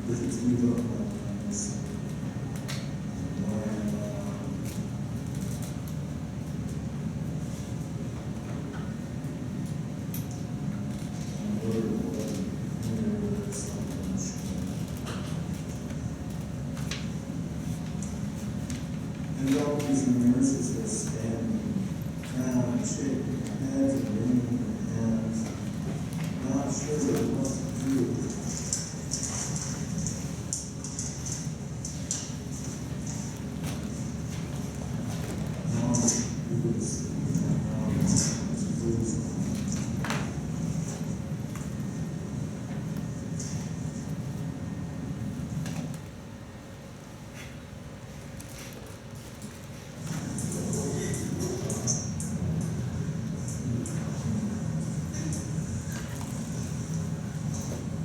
And all these nurses are standing around, shaking their heads and wringing their hands, not sure what to do.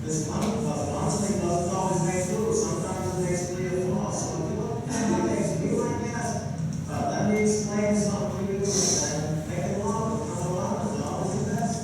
This bouncing doesn't always make through. Sometimes it makes 3 or 4. So if you look at my legs, you like that. Let me explain something to you and make it longer. Come along, it's always the best.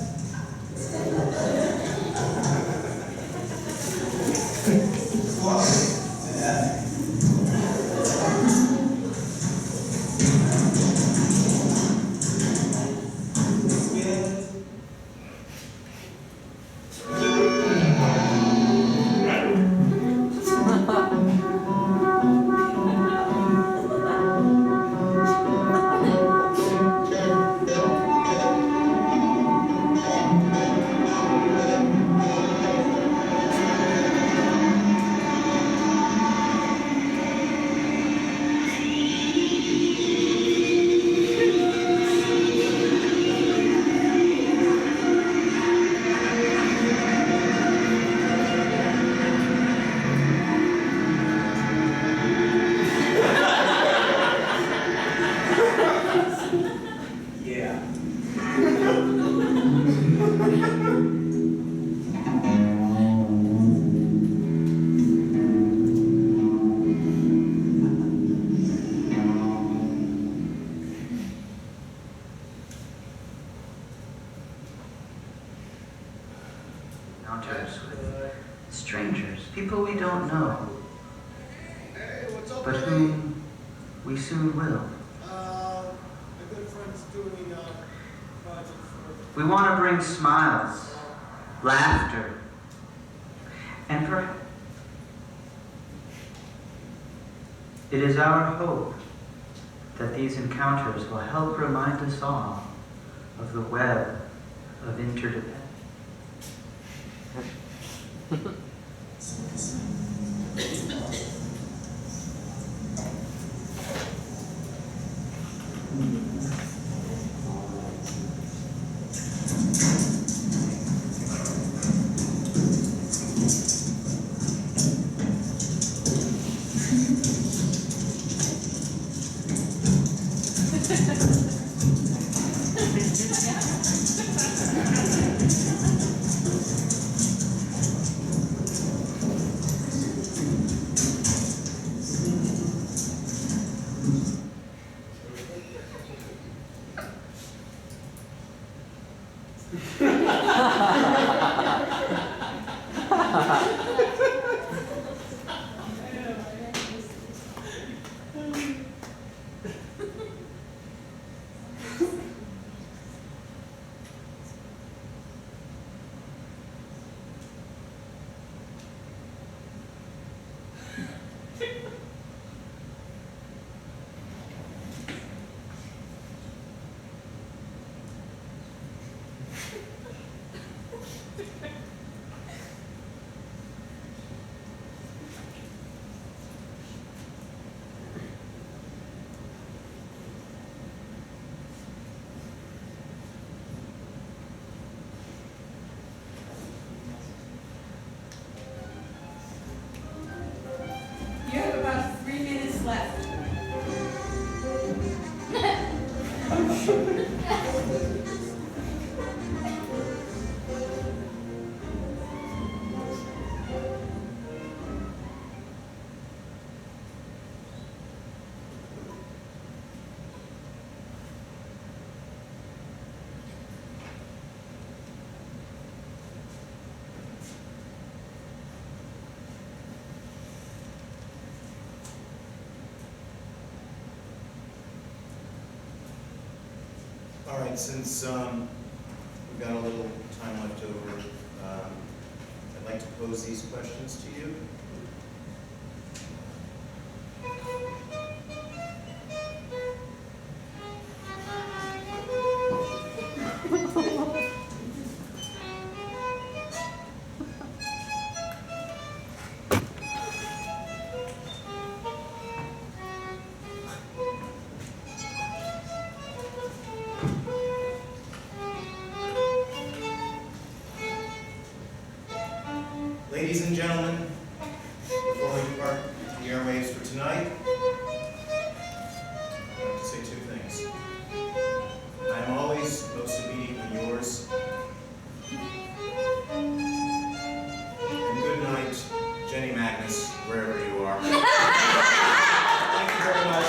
Yeah. Encounters with strangers, people we don't know, but whom we soon will. My good friend's doing a project for... We want to bring smiles, laughter, and perhaps it is our hope that these encounters will help remind us all of the web of interdependence. All right, since we've got a little time left over, I'd like to pose these questions to you. Ladies and gentlemen, before we depart the airwaves for tonight, I'd like to say two things. I am always most obediently yours. And good night, Jenny Magnus, wherever you are. Thank you very much.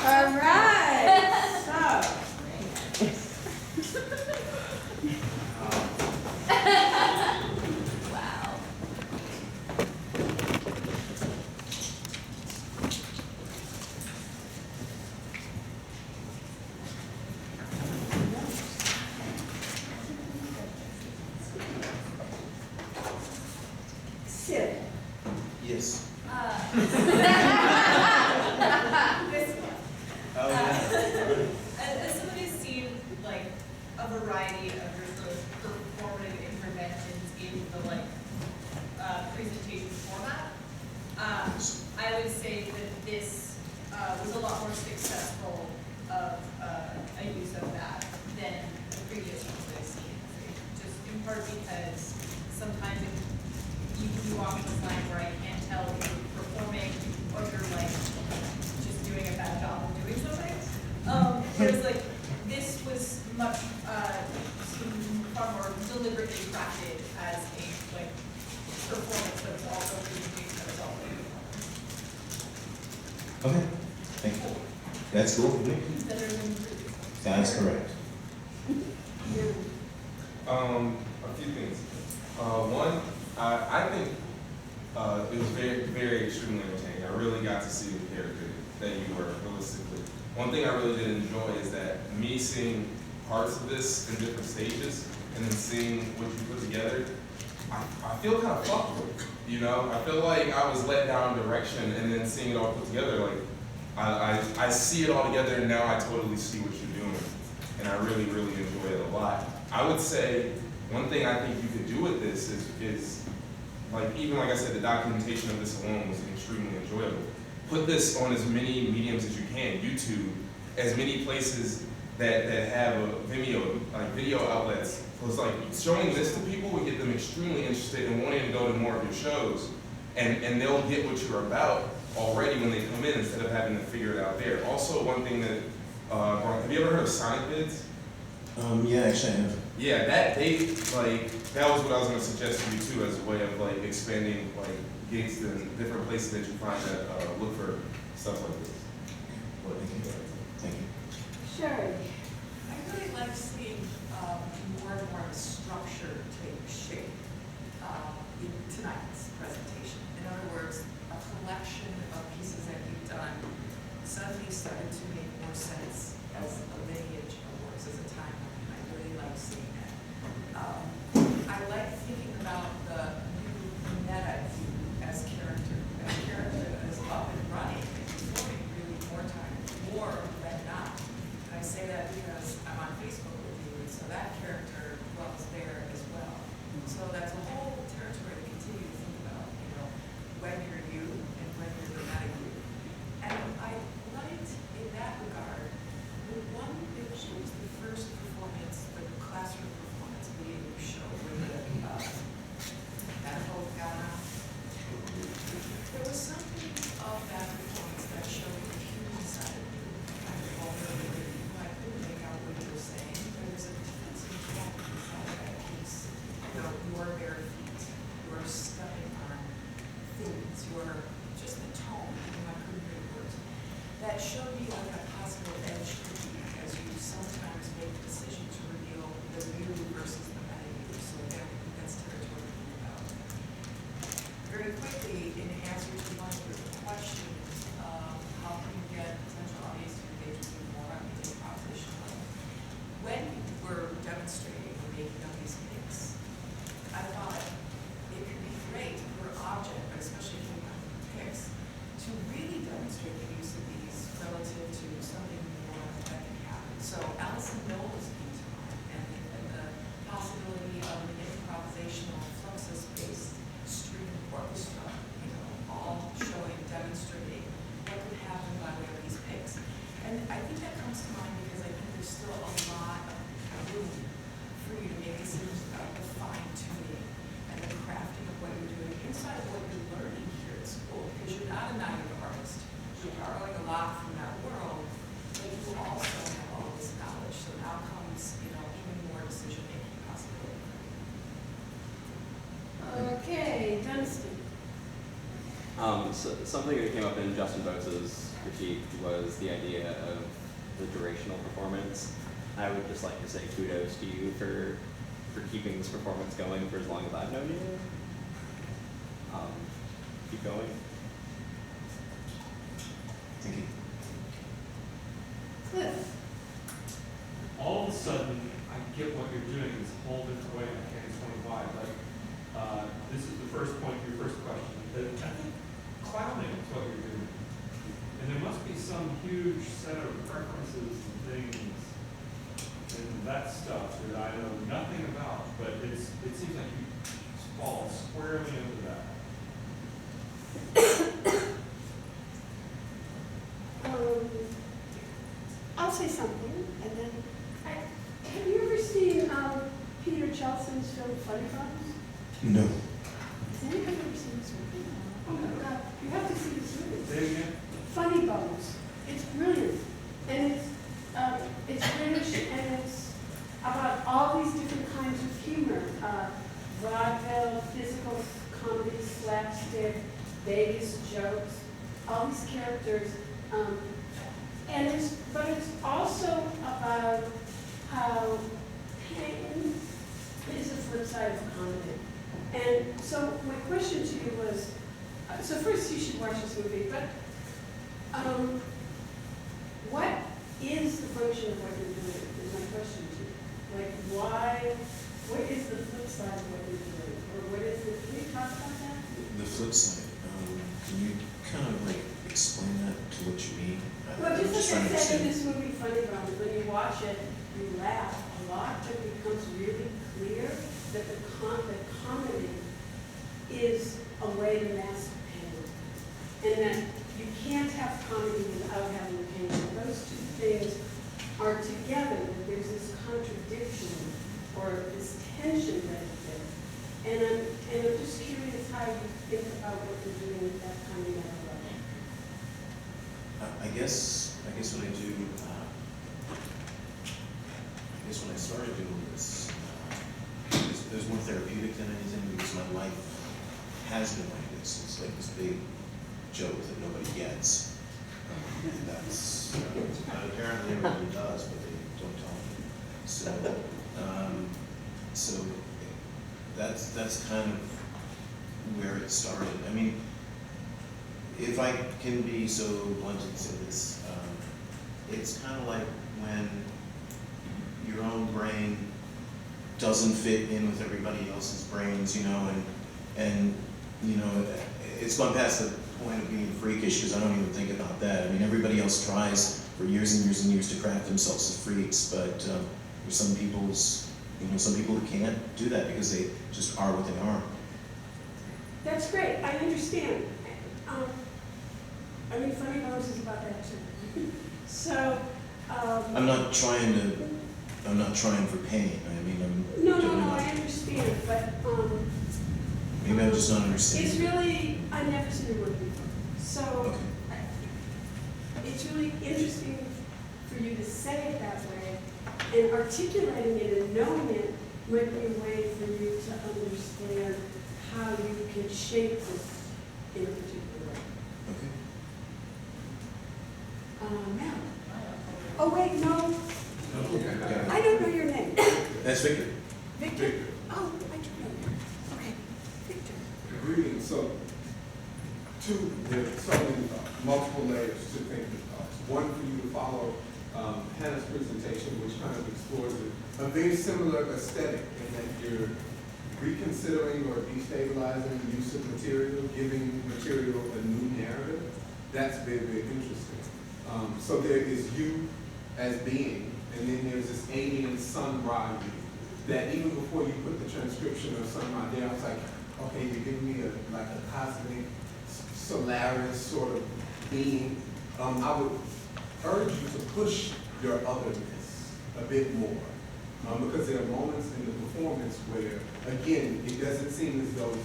All right. So. Wow. Sid. Yes. This one. Oh, yeah. As somebody who's seen like a variety of your sort of performative interventions in the presentation format, I would say that this was a lot more successful of a use of that than the previous ones that I've seen. Just in part because sometimes you can be walking this line where I can't tell if you're performing or if you're like just doing a bad job of doing something. Whereas like this was much far more deliberately crafted as a like performance, but it's also presentation that is also a performance. Okay, thank you. That's cool with me. Better than previous. That's correct. A few things. One, I think it was very, very extremely entertaining. I really got to see the character that you were realistically. One thing I really did enjoy is that me seeing parts of this in different stages and then seeing what you put together, I feel kind of fucked with, you know? I feel like I was let down direction and then seeing it all put together, like, I see it all together and now I totally see what you're doing. And I really, really enjoy it a lot. I would say one thing I think you could do with this is like, even like I said, the documentation of this alone was extremely enjoyable. Put this on as many mediums as you can, YouTube, as many places that have a Vimeo, like video outlets. So it's like showing this to people would get them extremely interested in wanting to go to more of your shows, and they'll get what you're about already when they come in instead of having to figure it out there. Also, one thing that, have you ever heard of Sonic Vids? Yeah, actually I have. Yeah, that was what I was going to suggest to you too, as a way of like expanding like gigs in different places that you find that look for stuff like this. Well, thank you. Sure. I really like seeing more and more of a structure take shape in tonight's presentation. In other words, a collection of pieces that you've done suddenly started to make more sense as a lineage of works, as a timeline. I really like seeing that. I like thinking about the new meta as character that is up and running and performing really more than not. And I say that because I'm on Facebook with you, and so that character dwells there as well. So that's a whole territory to continue to think about, you know, when you're you and when you're the meta you. And I liked in that regard the one which was the first performance, the classroom performance video you showed with the medical got out. There was something of that performance that showed the human side of you, kind of vulnerability. I couldn't make out what you were saying, but there's a defensive form inside of that piece. You know, your bare feet, your stepping on things, your just the tone, even though I couldn't hear the words. That showed me like a possible edge to you as you sometimes make the decision to reveal the you versus the meta you. So again, I think that's territory to think about. Very quickly, in answer to one of your questions, how can you get potential audience to engage with you more on the improvisation level? When we're demonstrating or making up these picks, I thought it could be great for object, but especially for picks, to really demonstrate the use of these relative to something more that can happen. So Allison Knowles came to mind, and the possibility of an improvisational fluxus-based string orchestra, all showing, demonstrating what could happen by way of these picks. And I think that comes to mind because I think there's still a lot of room for you to make decisions about the fine-tuning and the crafting of what you're doing inside of what you're learning here at school, because you're not a native artist. You're borrowing a lot from that world, but you also have all this knowledge. So now comes, even more decision-making possibility. Okay, Dunstan. So something that came up in Justin Bose's critique was the idea of the durational performance. I would just like to say kudos to you for keeping this performance going for as long as I've known you. Keep going. Thank you. Cliff. All of a sudden, I get what you're doing this whole different way. I can't explain why. Like, this is the first point of your first question. I think clowning is what you're doing. And there must be some huge set of preferences and things and that stuff that I know nothing about, but it seems like you fall squarely into that. I'll say something, and then, have you ever seen Peter Chelson's film Funny Bones? No. Has anybody ever seen this movie? Oh my God, you have to see this movie. Say it again? Funny Bones. It's brilliant, and it's British, and it's about all these different kinds of humor: vaudeville, physical comedy, slapstick, Vegas jokes, all these characters. But it's also about how pain is the flip side of comedy. And so my question to you was, so first you should watch this movie, but what is the function of what you're doing is my question to you. Like what is the flip side of what you're doing? Or what is the, can you talk about that? The flip side, can you kind of like explain that to what you mean? Well, just as trying I to said in understand. this movie, Funny Bones, when you watch it, you laugh a lot, but it becomes really clear that the comedy is a way to mask pain. And that you can't have comedy without having pain. And those two things are together, that there's this contradiction or this tension that is there. And I'm just curious how you think about what you're doing with that kind of level. I guess what I do, I guess when I started doing this, there's more therapeutic than anything because my life has been like this. It's like this big joke that nobody gets. And that's, apparently everybody does, but they don't tell me. So that's kind of where it started. I mean, if I can be so blunt and say this, it's kind of like when your own brain doesn't fit in with everybody else's brains, and it's gone past the point of being freakish because I don't even think about that. I mean, everybody else tries for years and years and years to craft themselves as freaks, but there's some people who can't do that because they just are what they are. That's great. I understand. I mean, Funny Bones is about that too. So. I'm not trying for pain. I mean, I'm No, doing I understand, but maybe I'm just not understanding. it's really, I've never seen your work before. So Okay. it's really interesting for you to say it that way, and articulating it and knowing it might be a way for you to understand how you can shape this in a particular way. Okay. Mel. Oh, wait, no. I don't know your name. That's Victor. Victor? Oh, I don't know. Okay, Victor. Greetings. So, there's so many multiple layers to thinking. One for you to follow Hannah's presentation, which kind of explores a very similar aesthetic in that you're reconsidering or destabilizing the use of material, giving material a new narrative. That's very, very interesting. So there is you as being, and then there's this alien sunrise you that even before you put the transcription of sunrise there, I was like, okay, you're giving me like a cosmic Solaris sort of being. I would urge you to push your otherness a bit more. Because there are moments in the performance where, again, it doesn't seem as though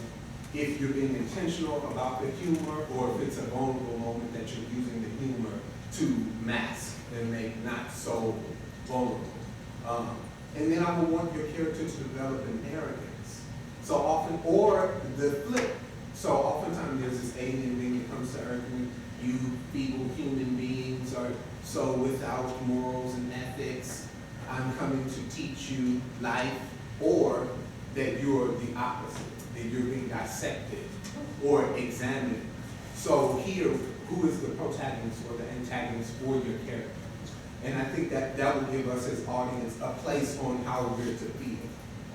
if you're being intentional about the humor or if it's a vulnerable moment that you're using the humor to mask and make not so vulnerable. And then I would want your character to develop an arrogance. So often, or the flip. So oftentimes there's this alien being that comes to Earth and you feeble human beings are so without morals and ethics. I'm coming to teach you life, or that you're the opposite, that you're being dissected or examined. So here, who is the protagonist or the antagonist for your character? And I think that will give us as audience a place on how we're to feel.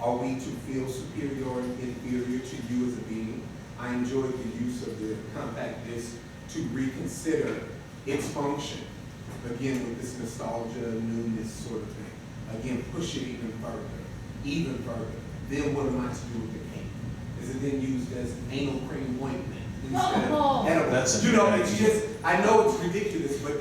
Are we to feel superior and inferior to you as a being? I enjoyed the use of the compact disc to reconsider its function. Again, with this nostalgia, newness sort of thing. Again, push it even further. Then what am I to do with the cake? Is it then used as anal cream ointment instead of edible? That's you know, it's just, I know it's ridiculous, but